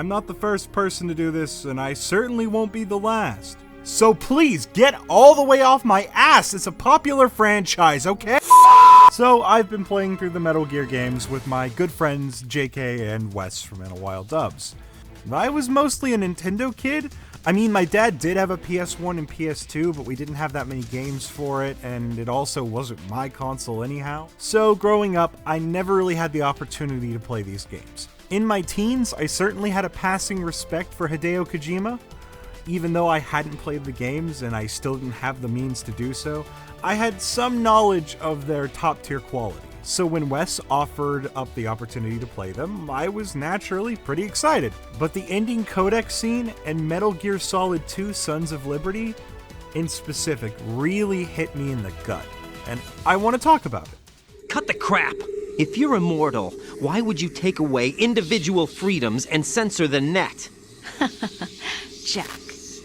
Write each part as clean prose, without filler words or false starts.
I'm not the first person to do this, and I certainly won't be the last. So please, get all the way off my ass! It's a popular franchise, okay? So I've been playing through the Metal Gear games with my good friends JK and Wes from innawhile Dubs. I was mostly a Nintendo kid. I mean, my dad did have a PS1 and PS2, but we didn't have that many games for it, and it also wasn't my console anyhow. So growing up, I never really had the opportunity to play these games. In my teens, I certainly had a passing respect for Hideo Kojima. Even though I hadn't played the games and I still didn't have the means to do so, I had some knowledge of their top-tier quality. So when Wes offered up the opportunity to play them, I was naturally pretty excited. But the ending Codec scene and Metal Gear Solid 2 Sons of Liberty, in specific, really hit me in the gut. And I want to talk about it. Cut the crap! If you're immortal, why would you take away individual freedoms and censor the net? Jack,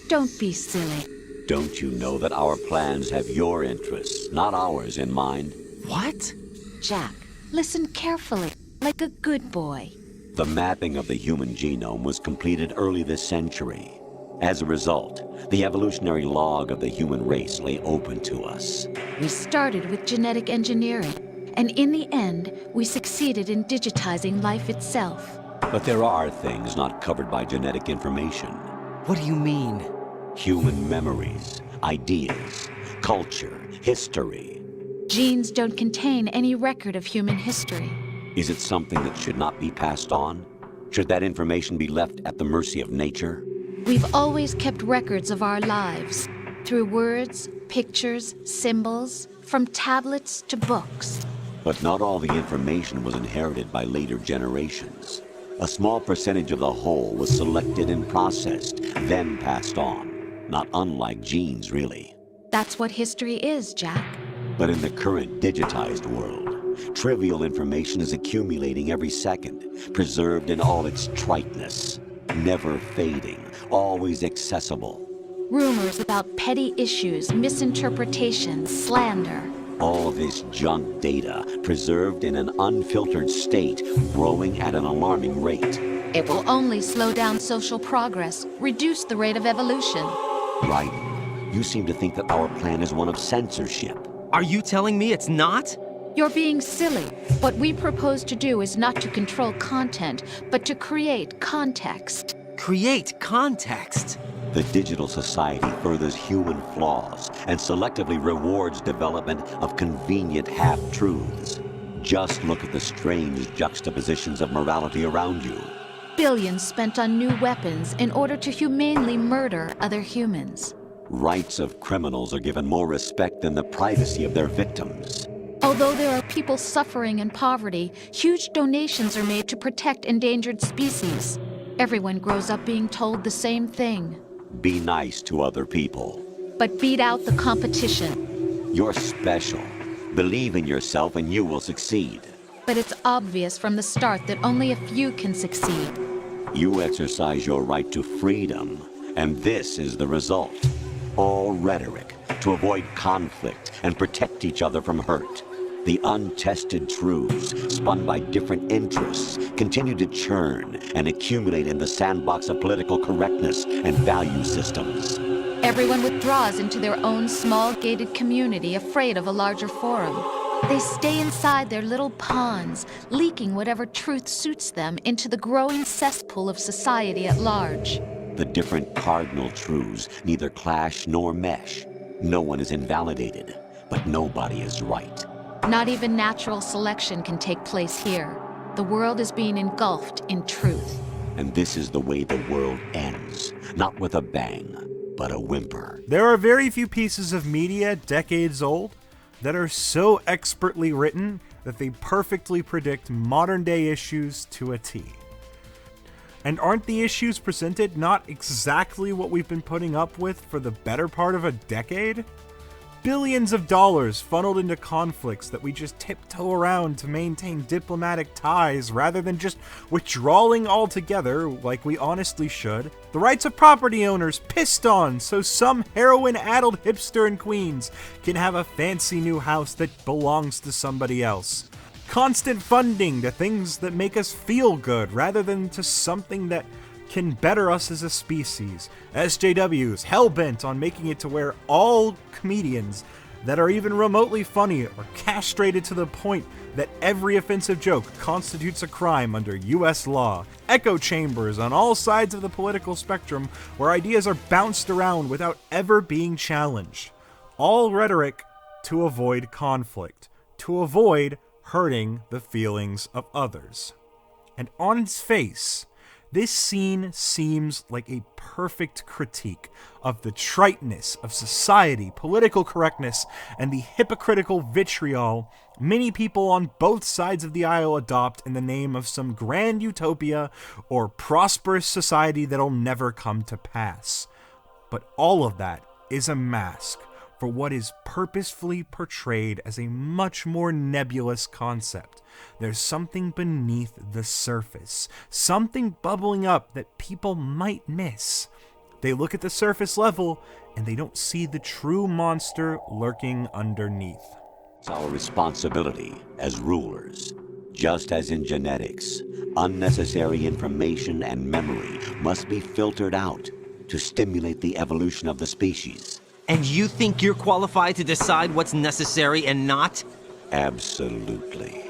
don't be silly. Don't you know that our plans have your interests, not ours, in mind? What? Jack, listen carefully, like a good boy. The mapping of the human genome was completed early this century. As a result, the evolutionary log of the human race lay open to us. We started with genetic engineering, and in the end, we succeeded in digitizing life itself. But there are things not covered by genetic information. What do you mean? Human memories, ideas, culture, history. Genes don't contain any record of human history. Is it something that should not be passed on? Should that information be left at the mercy of nature? We've always kept records of our lives, through words, pictures, symbols, from tablets to books. But not all the information was inherited by later generations. A small percentage of the whole was selected and processed, then passed on. Not unlike genes, really. That's what history is, Jack. But in the current digitized world, trivial information is accumulating every second, preserved in all its triteness, never fading, always accessible. Rumors about petty issues, misinterpretations, slander. All this junk data, preserved in an unfiltered state, growing at an alarming rate. It will only slow down social progress, reduce the rate of evolution. Right. You seem to think that our plan is one of censorship. Are you telling me it's not? You're being silly. What we propose to do is not to control content, but to create context. Create context? The digital society furthers human flaws and selectively rewards development of convenient half-truths. Just look at the strange juxtapositions of morality around you. Billions spent on new weapons in order to humanely murder other humans. Rights of criminals are given more respect than the privacy of their victims. Although there are people suffering in poverty, huge donations are made to protect endangered species. Everyone grows up being told the same thing. Be nice to other people. But beat out the competition. You're special. Believe in yourself and you will succeed. But it's obvious from the start that only a few can succeed. You exercise your right to freedom, and this is the result. All rhetoric to avoid conflict and protect each other from hurt. The untested truths, spun by different interests, continue to churn and accumulate in the sandbox of political correctness and value systems. Everyone withdraws into their own small gated community, afraid of a larger forum. They stay inside their little ponds, leaking whatever truth suits them into the growing cesspool of society at large. The different cardinal truths neither clash nor mesh. No one is invalidated, but nobody is right. Not even natural selection can take place here. The world is being engulfed in truth. And this is the way the world ends. Not with a bang, but a whimper. There are very few pieces of media decades old that are so expertly written that they perfectly predict modern-day issues to a T. And aren't the issues presented not exactly what we've been putting up with for the better part of a decade? Billions of dollars funneled into conflicts that we just tiptoe around to maintain diplomatic ties rather than just withdrawing altogether like we honestly should. The rights of property owners pissed on so some heroin-addled hipster in Queens can have a fancy new house that belongs to somebody else. Constant funding to things that make us feel good rather than to something that can better us as a species. SJWs hell-bent on making it to where all comedians that are even remotely funny are castrated to the point that every offensive joke constitutes a crime under US law. Echo chambers on all sides of the political spectrum where ideas are bounced around without ever being challenged. All rhetoric to avoid conflict, to avoid hurting the feelings of others. And on its face, this scene seems like a perfect critique of the triteness of society, political correctness, and the hypocritical vitriol many people on both sides of the aisle adopt in the name of some grand utopia or prosperous society that'll never come to pass. But all of that is a mask for what is purposefully portrayed as a much more nebulous concept. There's something beneath the surface, something bubbling up that people might miss. They look at the surface level and they don't see the true monster lurking underneath. It's our responsibility as rulers. Just as in genetics, unnecessary information and memory must be filtered out to stimulate the evolution of the species. And you think you're qualified to decide what's necessary and not? Absolutely.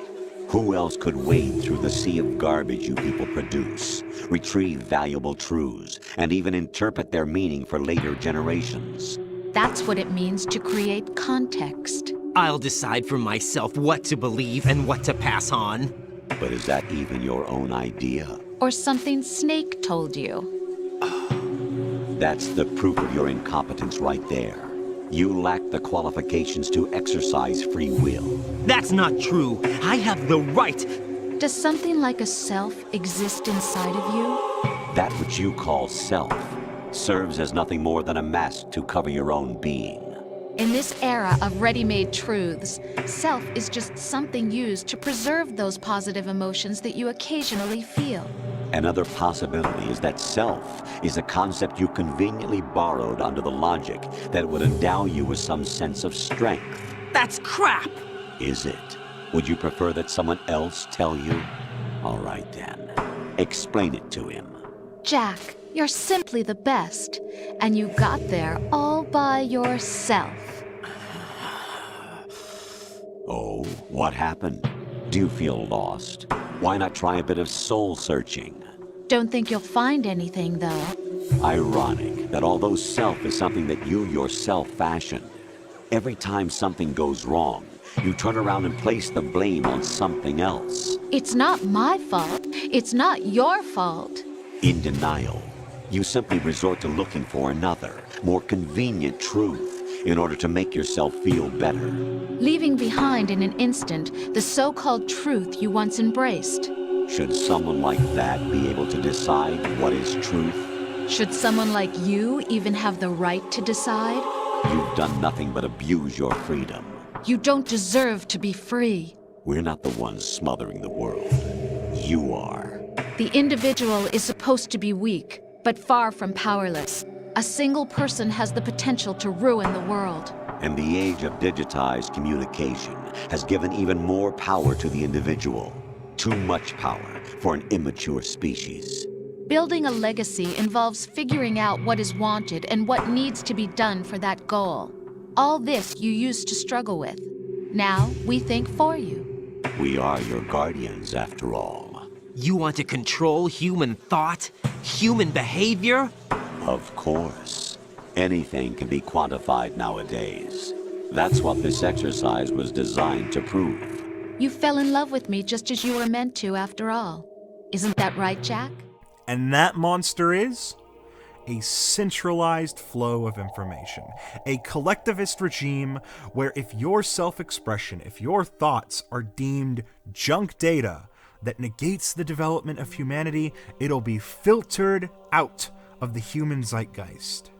Who else could wade through the sea of garbage you people produce, retrieve valuable truths, and even interpret their meaning for later generations? That's what it means to create context. I'll decide for myself what to believe and what to pass on. But is that even your own idea? Or something Snake told you. That's the proof of your incompetence right there. You lack the qualifications to exercise free will. That's not true. I have the right. Does something like a self exist inside of you? That which you call self serves as nothing more than a mask to cover your own being. In this era of ready-made truths, self is just something used to preserve those positive emotions that you occasionally feel. Another possibility is that self is a concept you conveniently borrowed under the logic that would endow you with some sense of strength. That's crap! Is it? Would you prefer that someone else tell you? All right then. Explain it to him. Jack, you're simply the best, and you got there all by yourself. Oh, what happened? Do you feel lost? Why not try a bit of soul searching? Don't think you'll find anything, though. Ironic that although self is something that you yourself fashioned, every time something goes wrong, you turn around and place the blame on something else. It's not my fault. It's not your fault. In denial, you simply resort to looking for another, more convenient truth in order to make yourself feel better. Leaving behind in an instant the so-called truth you once embraced. Should someone like that be able to decide what is truth? Should someone like you even have the right to decide? You've done nothing but abuse your freedom. You don't deserve to be free. We're not the ones smothering the world. You are. The individual is supposed to be weak, but far from powerless. A single person has the potential to ruin the world. And the age of digitized communication has given even more power to the individual. Too much power for an immature species. Building a legacy involves figuring out what is wanted and what needs to be done for that goal. All this you used to struggle with. Now we think for you. We are your guardians, after all. You want to control human thought? Human behavior? Of course. Anything can be quantified nowadays. That's what this exercise was designed to prove. You fell in love with me just as you were meant to, after all. Isn't that right, Jack? And that monster is a centralized flow of information, a collectivist regime where if your self-expression, if your thoughts are deemed junk data that negates the development of humanity, it'll be filtered out of the human zeitgeist.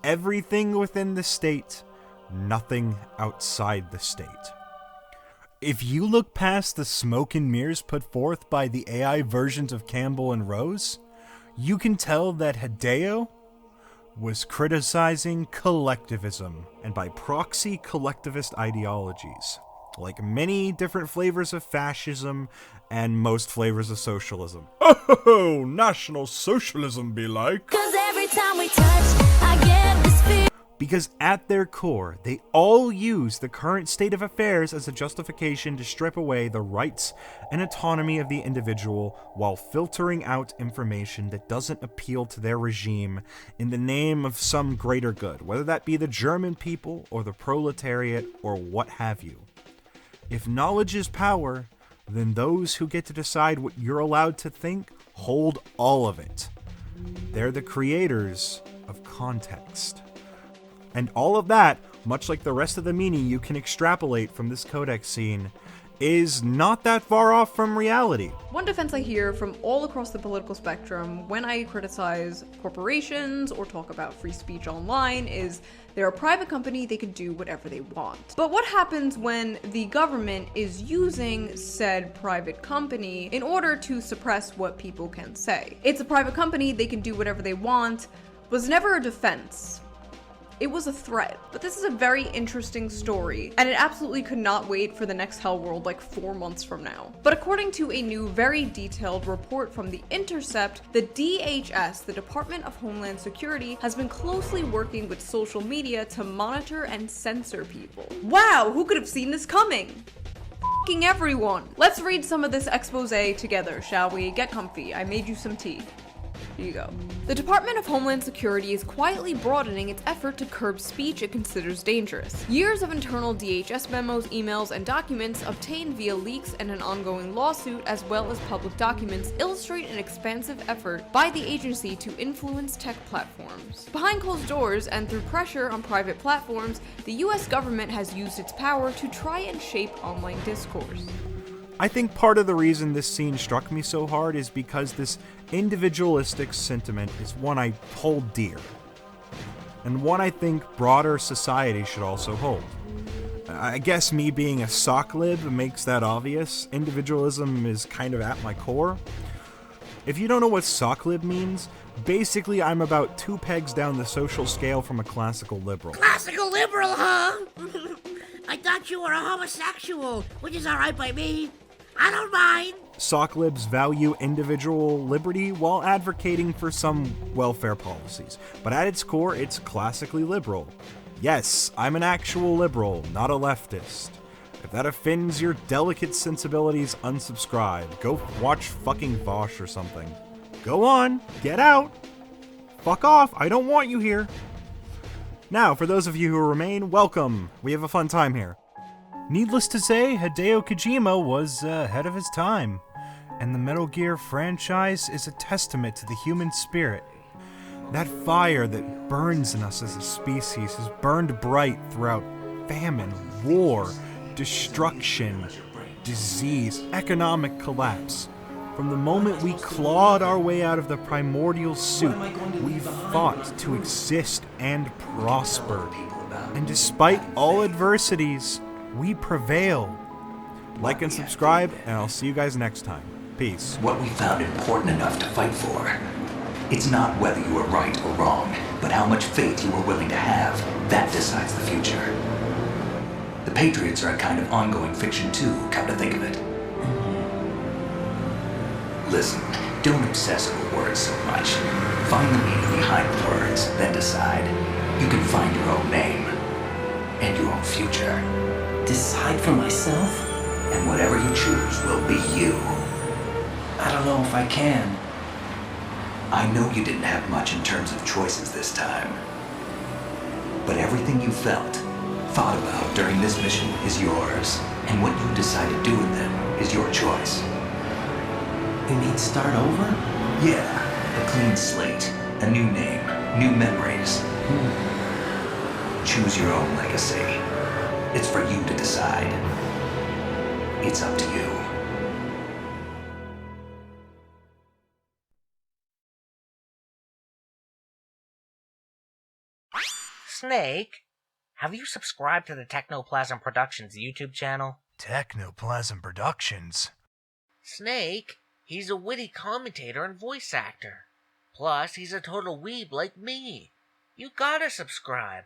Everything within the state, nothing outside the state. If you look past the smoke and mirrors put forth by the AI versions of Campbell and Rose, you can tell that Hideo was criticizing collectivism, and by proxy collectivist ideologies. like many different flavors of fascism and most flavors of socialism. Oh, National Socialism be like. 'Cause every time we touch, I get this feeling. Because at their core, they all use the current state of affairs as a justification to strip away the rights and autonomy of the individual while filtering out information that doesn't appeal to their regime in the name of some greater good, whether that be the German people or the proletariat or what have you. If knowledge is power, then those who get to decide what you're allowed to think hold all of it. They're the creators of context. And all of that, much like the rest of the meaning you can extrapolate from this Codec scene, is not that far off from reality. One defense I hear from all across the political spectrum when I criticize corporations or talk about free speech online is they're a private company, they can do whatever they want. But what happens when the government is using said private company in order to suppress what people can say? It's a private company, they can do whatever they want, was never a defense. It was a threat. But this is a very interesting story, and it absolutely could not wait for the next Hell World like 4 months from now. But according to a new, very detailed report from The Intercept, the DHS, the Department of Homeland Security, has been closely working with social media to monitor and censor people. Wow, who could have seen this coming? F***ing everyone. Let's read some of this expose together, shall we? Get comfy. I made you some tea. Here you go. The Department of Homeland Security is quietly broadening its effort to curb speech it considers dangerous. Years of internal DHS memos, emails, and documents obtained via leaks and an ongoing lawsuit, as well as public documents, illustrate an expansive effort by the agency to influence tech platforms. Behind closed doors and through pressure on private platforms, the US government has used its power to try and shape online discourse. I think part of the reason this scene struck me so hard is because this individualistic sentiment is one I hold dear, and one I think broader society should also hold. I guess me being a sock lib makes that obvious. Individualism is kind of at my core. If you don't know what sock lib means, basically I'm about 2 pegs down the social scale from a classical liberal. Classical liberal, huh? I thought you were a homosexual, which is alright by me. I don't mind. Sock libs value individual liberty while advocating for some welfare policies, but at its core, it's classically liberal. Yes, I'm an actual liberal, not a leftist. If that offends your delicate sensibilities, unsubscribe. Go watch fucking Vosh or something. Go on, get out. Fuck off, I don't want you here. Now, for those of you who remain, welcome. We have a fun time here. Needless to say, Hideo Kojima was ahead of his time, and the Metal Gear franchise is a testament to the human spirit. That fire that burns in us as a species has burned bright throughout famine, war, destruction, disease, economic collapse. From the moment we clawed our way out of the primordial soup, we fought to exist and prosper. And despite all adversities, we prevail. Like and subscribe, and I'll see you guys next time. Peace. What we found important enough to fight for. It's not whether you are right or wrong, but how much faith you are willing to have. That decides the future. The Patriots are a kind of ongoing fiction too, come to think of it. Listen, don't obsess over words so much. Find the meaning behind the words, then decide. You can find your own name and your own future. Decide for myself? And whatever you choose will be you. I don't know if I can. I know you didn't have much in terms of choices this time. But everything you felt, thought about during this mission is yours. And what you decide to do with them is your choice. You mean start over? Yeah, a clean slate, a new name, new memories. Choose your own legacy. It's for you to decide. It's up to you. Snake, have you subscribed to the Technoplasm Productions YouTube channel? Technoplasm Productions? Snake, he's a witty commentator and voice actor. Plus, he's a total weeb like me. You gotta subscribe.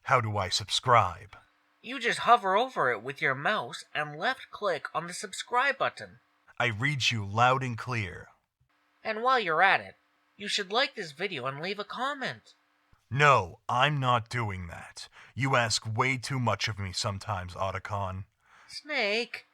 How do I subscribe? You just hover over it with your mouse and left-click on the subscribe button. I read you loud and clear. And while you're at it, you should like this video and leave a comment. No, I'm not doing that. You ask way too much of me sometimes, Otacon. Snake,